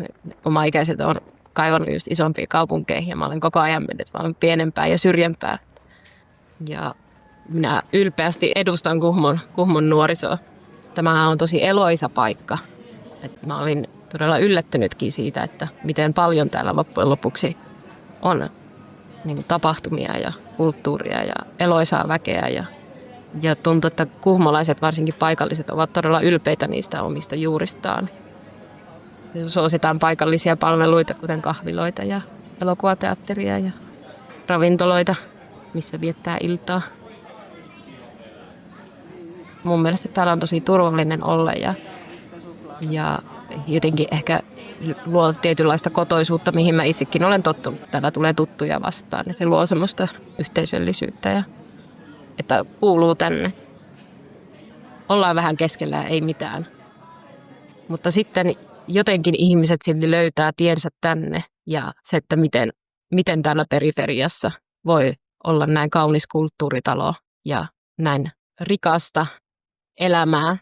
oma ikäiset on kaivannut just isompiin kaupunkeihin ja mä olen koko ajan mennyt vaan pienempään ja syrjempään. Ja minä ylpeästi edustan Kuhmon nuorisoa. Tämähän on tosi eloisa paikka. Että mä olin todella yllättynytkin siitä, että miten paljon täällä loppujen lopuksi on niin kuin tapahtumia ja kulttuuria ja eloisaa väkeä. Ja tuntuu, että kuhmolaiset, varsinkin paikalliset, ovat todella ylpeitä niistä omista juuristaan. Suositaan paikallisia palveluita, kuten kahviloita ja elokuvateatteria ja ravintoloita, missä viettää iltaa. Mun mielestä täällä on tosi turvallinen olla ja jotenkin ehkä luo tietynlaista kotoisuutta, mihin mä itsekin olen tottunut. Täällä tulee tuttuja vastaan ja se luo semmoista yhteisöllisyyttä ja että kuuluu tänne. Ollaan vähän keskellä ja ei mitään. Mutta sitten jotenkin ihmiset silti löytää tiensä tänne ja se, että miten täällä periferiassa voi olla näin kaunis kulttuuritalo ja näin rikasta elämää.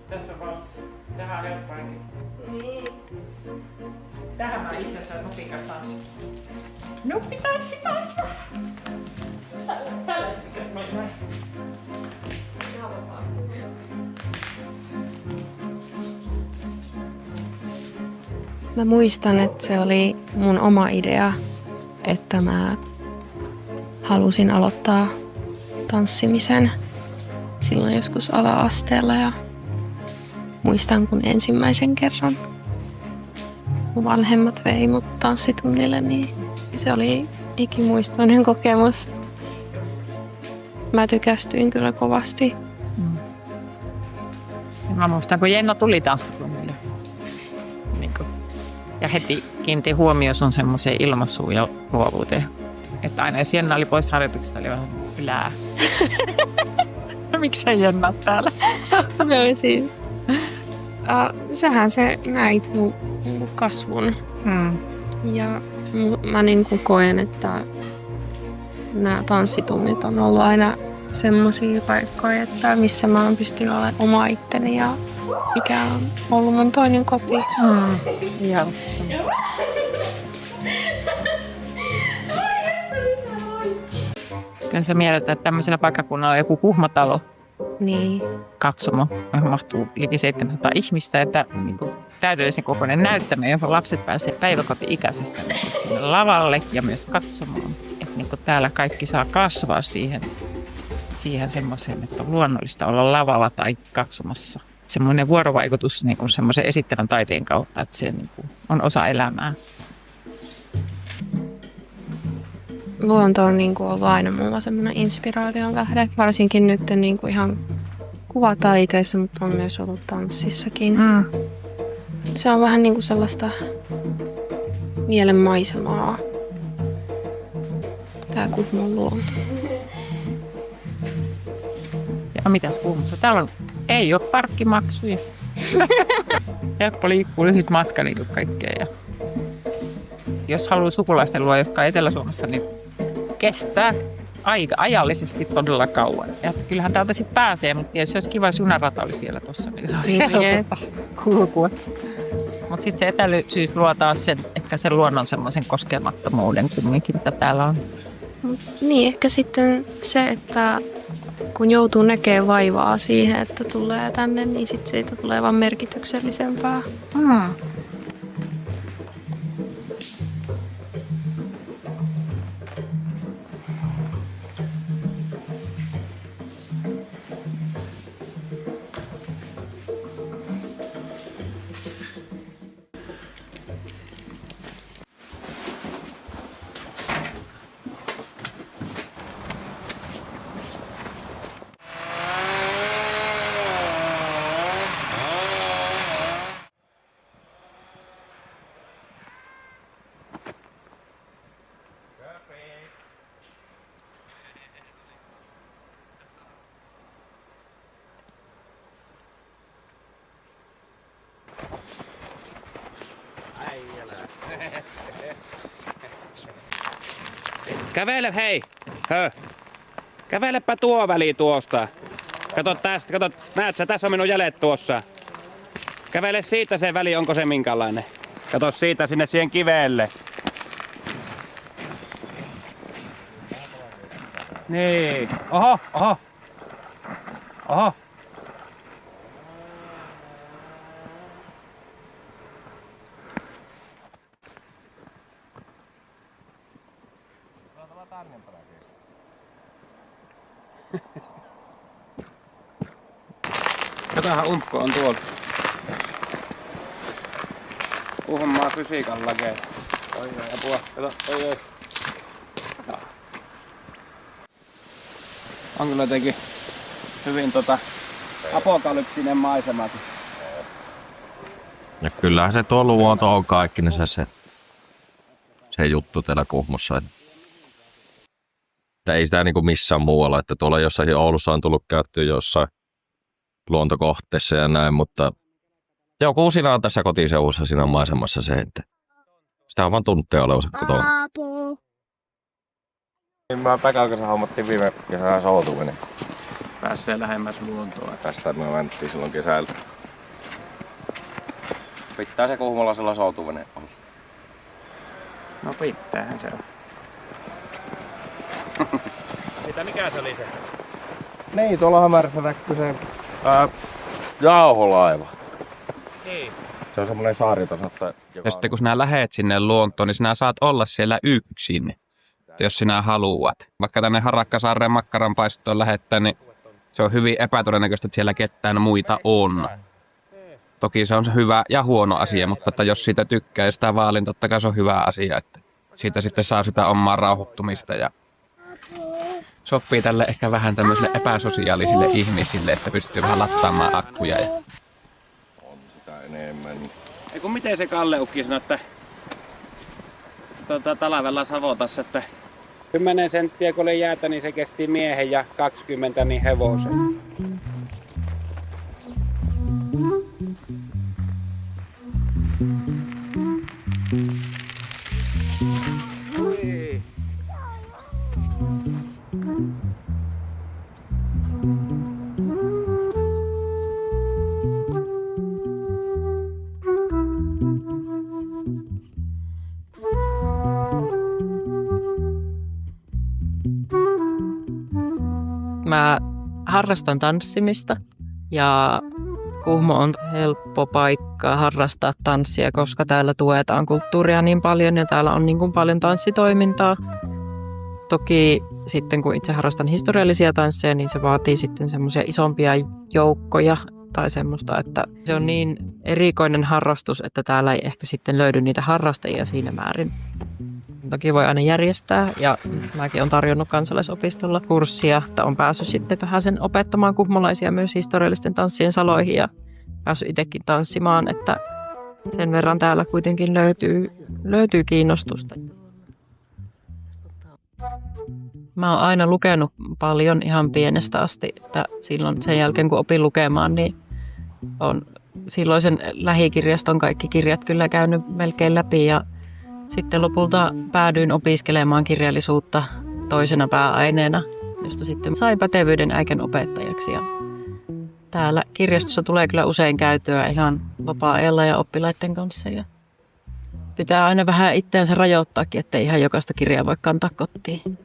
Tässä on valssi. Tähän on helppoinkin. Niin. Tähän mä itse asiassa nupikas tanssi. Nuppitanssi. Tällaisikas mä näin. Ihan vapaasti. Mä muistan, että se oli mun oma idea, että mä halusin aloittaa tanssimisen silloin joskus ala-asteella ja muistan, kun ensimmäisen kerran mun vanhemmat vei mut tanssitunnille, niin se oli ikimuistoinen kokemus. Mä tykästyin kyllä kovasti. Mä muistan, kun Jenna tuli tanssitunnille. Ja heti kiinnitti huomioon sun semmoiseen ilmaisuun ja luovuuteen. Että aina jos Jenna oli pois harjoituksesta, oli vähän ylää. Miksei Jenna täällä? No siis, sähän se näit mun kasvun. Ja mä niin kuin koen, että nämä tanssitunnit on ollut aina semmoisia paikkoja, että missä mä oon pystynyt olemaan oma itteni ja mikä on ollut mun toinen koti. Ja Kyllä sä mietit, että tämmöisellä paikkakunnalla on joku Kuhmotalo. Niin. Katsomo, johon mahtuu liki 700 ihmistä, että niin kuin täydellisen kokoinen näyttämö, johon lapset pääsevät päiväkoti-ikäisestä niin sinne lavalle ja myös katsomaan. Että niin kuin täällä kaikki saa kasvaa siihen semmoiseen, että on luonnollista olla lavalla tai katsomassa. Semmoinen vuorovaikutus niin kuin semmoisen esittävän taiteen kautta, että se niin kuin on osa elämää. luonto on niin kuin ollut aina mulla semmoinen inspiraation lähde. Varsinkin nyt niin kuin ihan kuvataiteessa, mutta on myös ollut tanssissakin. Se on vähän niin kuin sellaista mielenmaisemaa. Tää Kuhmon luonto. Ja mitäs Kuhmossa? Täällä ei ole parkkimaksuja. Helppo liikkuu, lyhyt matka niin kuin kaikkea. Ja jos haluaa sukulaisten luo, jotka on Etelä-Suomessa, niin kestää ajallisesti todella kauan. Ja kyllähän täältä sitten pääsee, mutta jos olisi kiva, jos junarata olisi vielä tuossa, niin se olisi kulkua. Mutta sitten se etäisyys luo taas sen, ehkä sen luonnon semmoisen koskemattomuuden kumminkin, mitä täällä on. Niin, ehkä sitten se, että kun joutuu näkemään vaivaa siihen, että tulee tänne, niin sitten siitä tulee vaan merkityksellisempää. Kävele, hei! Kävelepä tuo väli tuosta. Kato tästä, kato, näet sä, tässä on minun jäljet tuossa. Kävele siitä se väli, onko se minkälainen. Kato siitä sinne siihen kivelle. Niin, oho. Katohan umpko on tuolla. Puhumaan fysiikan lakeja. Oi apua. Kato, oi. On kyllä jotenkin hyvin apokalyptinen maisema. Ja kyllähän se tuo luonto on kaikki, niin se juttu täällä Kuhmossa. Että ei sitä niinku missään muualla, että tuolla jossain Oulussa on tullut käyttöä jossain luontokohteessa ja näin, mutta joku siinä on tässä kotiseudussa siinä maisemassa se, että sitä on vaan tuntee olevansa kotona. Mä Pekan kanssa hommattiin viime kesänä soutuminen. Pääsee lähemmäs luontoa. Tästä me mentiin silloin kesällä. Pitää se kuhmolaisella soutuminen olla. No pitäähän se on. Mikä se oli se? Niin, tuolla hämärässä näkyy se jauholaiva. Niin. Se on semmoinen saaritasotta. Ja sitten kun sinä lähet sinne luontoon, niin sinä saat olla siellä yksin, jos sinä haluat. Vaikka tänne Harakkasaareen makkaranpaistoon lähettää, niin se on hyvin epätodennäköistä, että siellä ketään muita on. Toki se on se hyvä ja huono asia, mutta että jos siitä tykkää ja sitä vaalin, totta kai se on hyvä asia, että siitä sitten saa sitä omaa rauhoittumista ja sopii tälle ehkä vähän tämmöisille epäsosiaalisille ihmisille, että pystyy vähän lattaamaan akkuja. Ja on sitä enemmän. Eiku miten se Kalle-ukki sanoi, että talvella Savotassa, että 10 senttiä kun oli jäätä, niin se kesti miehen ja 20 niin hevosen. Mä harrastan tanssimista ja Kuhmo on helppo paikka harrastaa tanssia, koska täällä tuetaan kulttuuria niin paljon ja täällä on niin kuin paljon tanssitoimintaa. Toki sitten kun itse harrastan historiallisia tansseja, niin se vaatii sitten semmoisia isompia joukkoja tai semmoista, että se on niin erikoinen harrastus, että täällä ei ehkä sitten löydy niitä harrastajia siinä määrin. Toki voi aina järjestää ja mäkin olen tarjonnut kansalaisopistolla kurssia, että on päässyt sitten vähän sen opettamaan kuhmolaisia myös historiallisten tanssien saloihin ja päässyt itsekin tanssimaan, että sen verran täällä kuitenkin löytyy kiinnostusta. Mä oon aina lukenut paljon ihan pienestä asti, että silloin sen jälkeen kun opin lukemaan, niin on silloisen lähikirjaston kaikki kirjat kyllä käynyt melkein läpi ja sitten lopulta päädyin opiskelemaan kirjallisuutta toisena pääaineena, josta sitten sai pätevyyden äikän opettajaksi. Ja täällä kirjastossa tulee kyllä usein käytyä ihan vapaa-ajalla ja oppilaiden kanssa. Ja pitää aina vähän itseänsä rajoittaakin, ettei ihan jokaista kirjaa voi kantaa kotiin.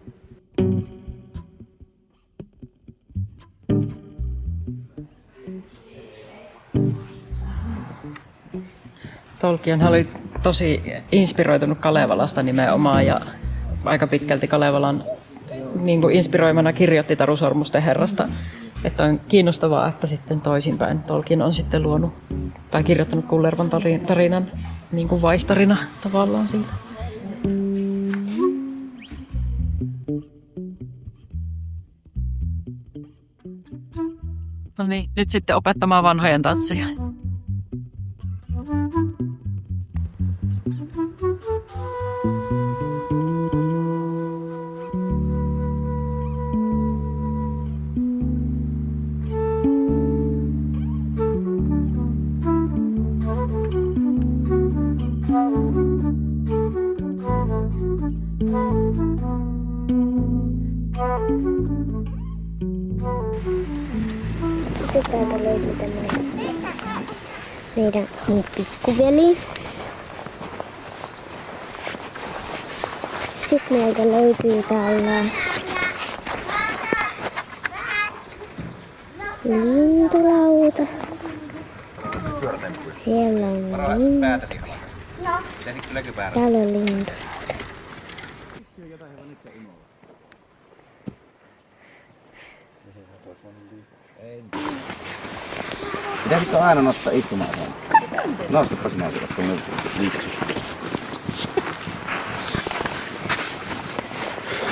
Tolkien oli tosi inspiroitunut Kalevalasta nimenomaan ja aika pitkälti Kalevalan niin kuin inspiroimana kirjoitti Taru Sormusten herrasta. Että on kiinnostavaa, että sitten toisinpäin Tolkien on sitten luonut tai kirjoittanut Kullervon tarinan niin kuin vaihtarina tavallaan siitä. No niin, nyt sitten opettamaan vanhojen tansseja. Sitten täältä löytyy tämmöinen meidän mun pikkuveli. Sitten meiltä löytyy täällä lintulauta. Siellä on lintu. Täällä on lintu. Pitäisikö aina nostaa istumaan? Nostapa sinä tuonne liikkeelle.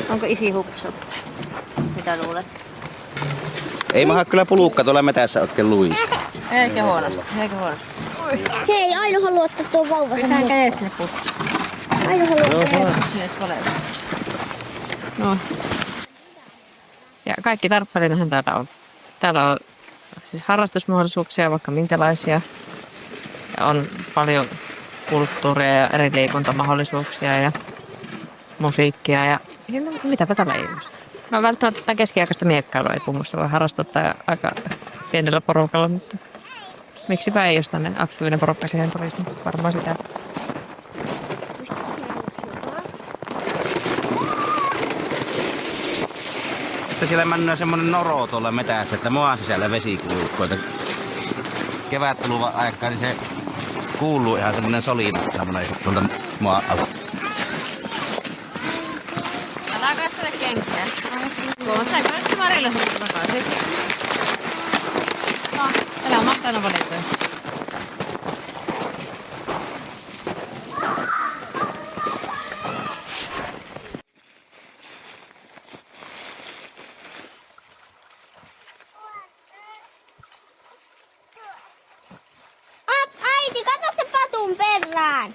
Onko isi hupsu? Mitä luulet? Ei maha kyllä pulukka tuolla metässä oikein luista. Eikä huonosti. Hei, Aino haluaa ottaa tuon vauvan. Pitää kädet sinne pussiin. Aino haluaa ottaa. No. Ja kaikki tarpparinahan täällä on. Täällä on siis harrastusmahdollisuuksia, vaikka minkälaisia. Ja on paljon kulttuuria ja eri liikuntamahdollisuuksia ja musiikkia ja mitäpä täällä ei ole. No välttämättä keskiaikaista miekkailua ei puhussa voi harrastaa aika pienellä porukalla, mutta miksipä ei, jos tänne aktiivinen porukka siihen tulisi, niin varmaan sitä. Että siellä mennään semmonen noro tuolla metässä, että maan sisällä vesikulukkoita. Kevät tuluvan aikaan, niin se kuuluu ihan semmonen solina semmonen tuolta maan alta. Älä katsele kenkää. Saiko nyt Marille sen takaisin? No, täällä on mahtaina valintoja. Äiti, kato se patun perään.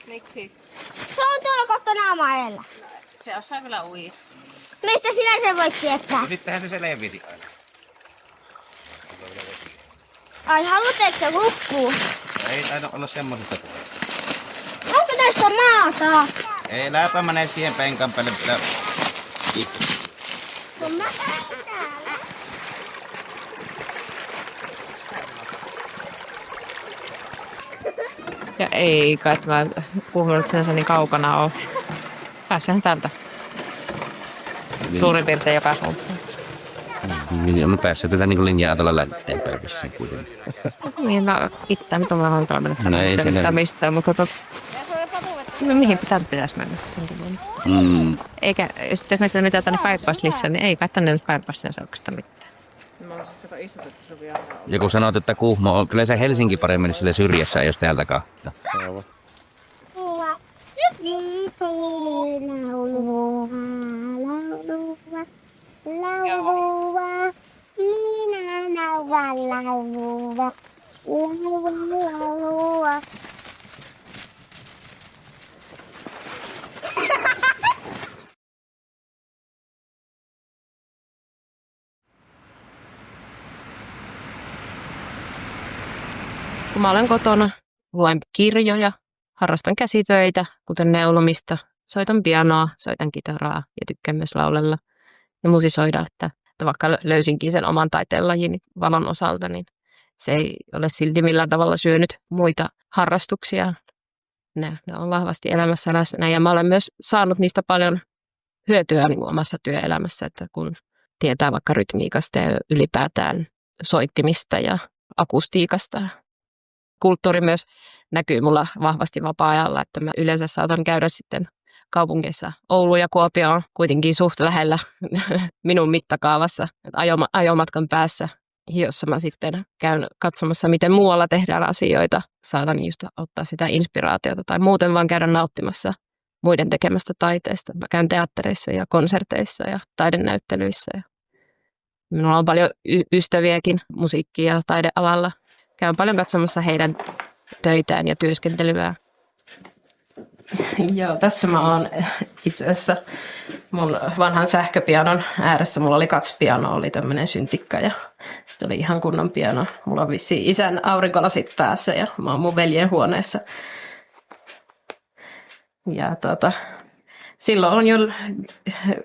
Miksi? Se on tuolla kohta naama edellä. Se osaa kyllä uida. Mistä sinä sen voit tietää? Sittenhän se selvisi aina. Ai, haluatko se hukkuu? Ei taida olla semmosesta puheesta. Onko tässä maata? Ei, läpä menee siihen penkan päälle. No mä käyn täällä. Ja ei kai tämä kuulunut sen niin kaukana ole. Pääsehän täältä. Suurin piirtein joka suuntaan. On päässyt tätä niin linjaa tuolla lähteenpäin vissiin kuitenkin. Niin, no itse nyt on vähän hankala mennä. No ei sillä. Mistään, mutta mihin pitäisi mennä? Eikä, sitten jos mietitään mitä tänne Kaippaslissa, niin ei tänne nyt Kaippaslissa oikeastaan mitään. Ja kun sanot, että Kuhmo on, kyllä se Helsinki paremmin sille syrjässä, jos täältä kahta. laulua, laulua, minä laulan laulua, laulua. Kun mä olen kotona, luen kirjoja, harrastan käsitöitä, kuten neulomista, soitan pianoa, soitan kitaraa ja tykkään myös laulella ja musisoida, että vaikka löysinkin sen oman taiteenlajin valon osalta, niin se ei ole silti millään tavalla syönyt muita harrastuksia. Ne on vahvasti elämässä läsnä ja mä olen myös saanut niistä paljon hyötyä niin kuin omassa työelämässä, että kun tietää vaikka rytmiikasta ja ylipäätään soittimista ja akustiikasta. Kulttuuri myös näkyy mulla vahvasti vapaa-ajalla, että mä yleensä saatan käydä sitten kaupungeissa. Oulu ja Kuopio on kuitenkin suht lähellä minun mittakaavassa. Ajomatkan päässä, jossa mä sitten käyn katsomassa, miten muualla tehdään asioita. Saatan just ottaa sitä inspiraatiota tai muuten vaan käydä nauttimassa muiden tekemästä taiteesta. Mä käyn teattereissa ja konserteissa ja taidenäyttelyissä. Minulla on paljon ystäviäkin musiikki- ja taidealalla. Käyn paljon katsomassa heidän töitään ja työskentelyään. Joo, tässä mä oon itse asiassa mun vanhan sähköpianon ääressä. Mulla oli 2 pianoa, oli tämmönen syntikka ja sitten oli ihan kunnon piano. Mulla on vissiin isän aurinkolasit päässä ja mä oon mun veljen huoneessa. Ja silloin on jo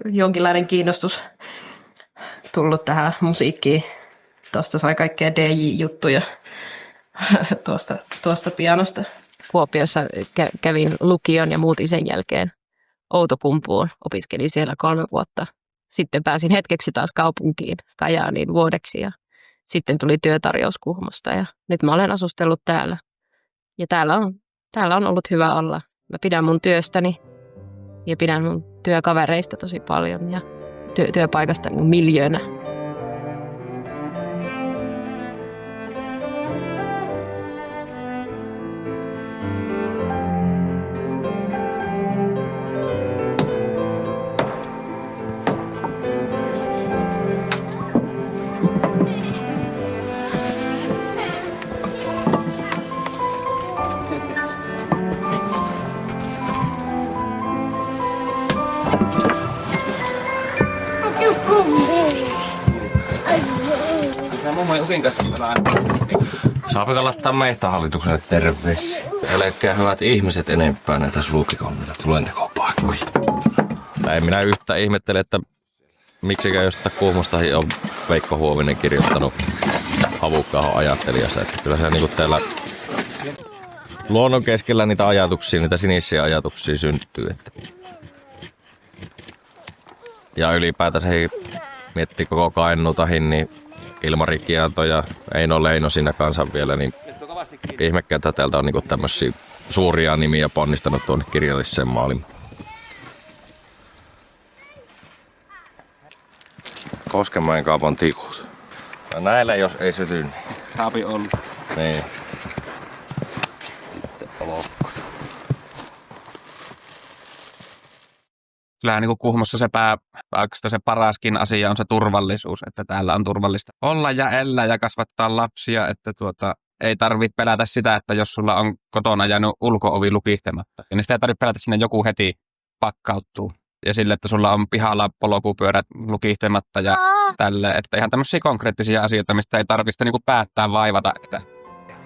jonkinlainen kiinnostus tullut tähän musiikkiin. Tuosta sai kaikkea DJ-juttuja tuosta pianosta. Kuopiossa kävin lukion ja muutin sen jälkeen Outokumpuun. Opiskelin siellä 3 vuotta. Sitten pääsin hetkeksi taas kaupunkiin Kajaaniin vuodeksi ja sitten tuli työtarjous Kuhmosta ja nyt mä olen asustellut täällä. Ja täällä on ollut hyvä olla. Mä pidän mun työstäni ja pidän mun työkavereista tosi paljon ja työpaikasta niin miljöönä. Saapiko laittaa Metsähallitukselle terveisiä? Älkää hyvät ihmiset enempää näitä sulkikonneita tulentekopaikkoja. Ei minä yhtään ihmettele, että miksikään jostain Kuhmosta on Veikko Huovinen kirjoittanut Havukkaaho ajattelijassa. Että kyllä se niinku täällä luonnon keskellä niitä ajatuksia, niitä sinisiä ajatuksia syntyy. Että. Ja ylipäätänsä miettii koko Kainuutahin, niin Ilmari Kianto ja Eino Leino siinä kanssa vielä, niin ihmekään, että täältä on niinku tämmöisiä suuria nimiä ponnistanut tuonne kirjalliseen maailmaan. Koskenmäen kaupan tikut. Ja näillä jos ei syty, niin Saapi olla. Niin. Kyllähän niin Kuhmossa se paraskin asia on se turvallisuus, että täällä on turvallista olla ja elää ja kasvattaa lapsia, että ei tarvitse pelätä sitä, että jos sulla on kotona jäänyt ulko-ovi lukihtematta, niin sitä ei tarvitse pelätä, että sinne joku heti pakkauttuu. Ja sille, että sulla on pihalla polkupyörät lukihtematta ja tälle, että ihan tämmöisiä konkreettisia asioita, mistä ei tarvitse niin päättää vaivata. Että.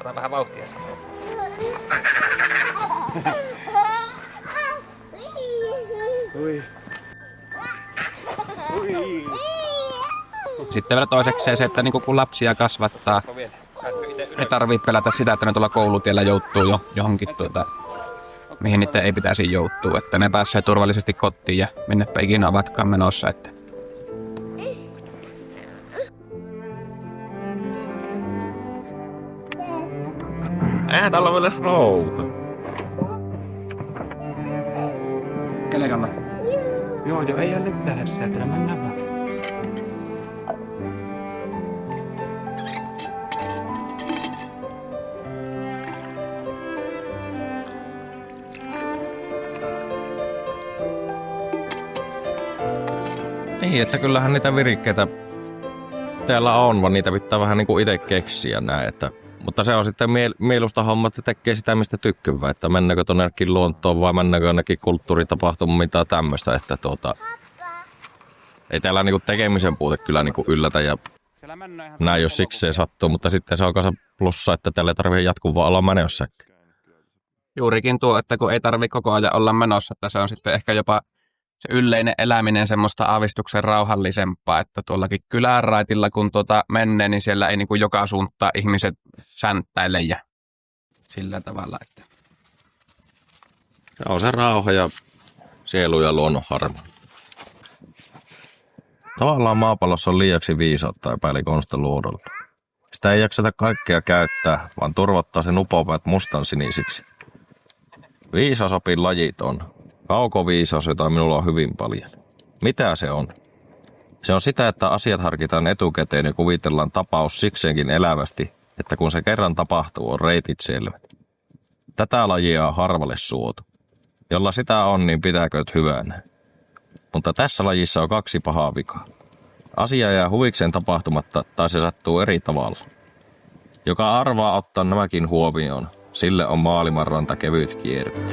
Ota vähän vauhtia. Sitten vielä toisekseen se, että niin kun lapsia kasvattaa, ei tarvitse pelätä sitä, että ne tuolla koulutiellä joutuu johonkin mihin niiden ei pitäisi joutua, että ne pääsee turvallisesti kotiin ja minnepä ikinä ovatkaan menossa. Että. Eihän täällä ole vielä routa. Kelekalla? Joo, ei ole tähdessä, että mennään vaan. Niin, että kyllähän niitä virikkeitä täällä on, vaan niitä pitää vähän niin kuin itse keksiä näin. Mutta se on sitten mieluista homma, että tekee sitä, mistä tykkyvää. Että mennäänkö tonnekin luontoon vai mennäänkö jonnekin kulttuuritapahtumaan, mitä tämmöistä. Että ei täällä niinku tekemisen puute kyllä niinku yllätä ja näin jos siksi se sattuu. Mutta sitten se on kanssa plussa, että täällä ei tarvitse jatkuvaa olla menossakin. Juurikin tuo, että kun ei tarvitse koko ajan olla menossa, että se on sitten ehkä jopa se yleinen eläminen semmoista aavistuksen rauhallisempaa, että tuollakin kyläraitilla kun menee, niin siellä ei niin kuin joka suuntaan ihmiset sänttäile ja sillä tavalla. Että. Se on se rauha ja sielu ja luonnon harma. Tavallaan maapallossa on liiaksi viisautta epäilikonsta luodolla. Sitä ei jakseta kaikkea käyttää, vaan turvottaa sen upopäät mustan sinisiksi. Viisas opin lajit on. Kaukoviisaus, jota minulla on hyvin paljon. Mitä se on? Se on sitä, että asiat harkitaan etukäteen ja kuvitellaan tapaus sikseenkin elävästi, että kun se kerran tapahtuu, on reitit selvät. Tätä lajia on harvalle suotu. Jolla sitä on, niin pitääkööt hyvänä. Mutta tässä lajissa on 2 pahaa vikaa. Asia jää huvikseen tapahtumatta tai se sattuu eri tavalla. Joka arvaa ottaa nämäkin huomioon, sille on maailmanranta kevyt kiertää.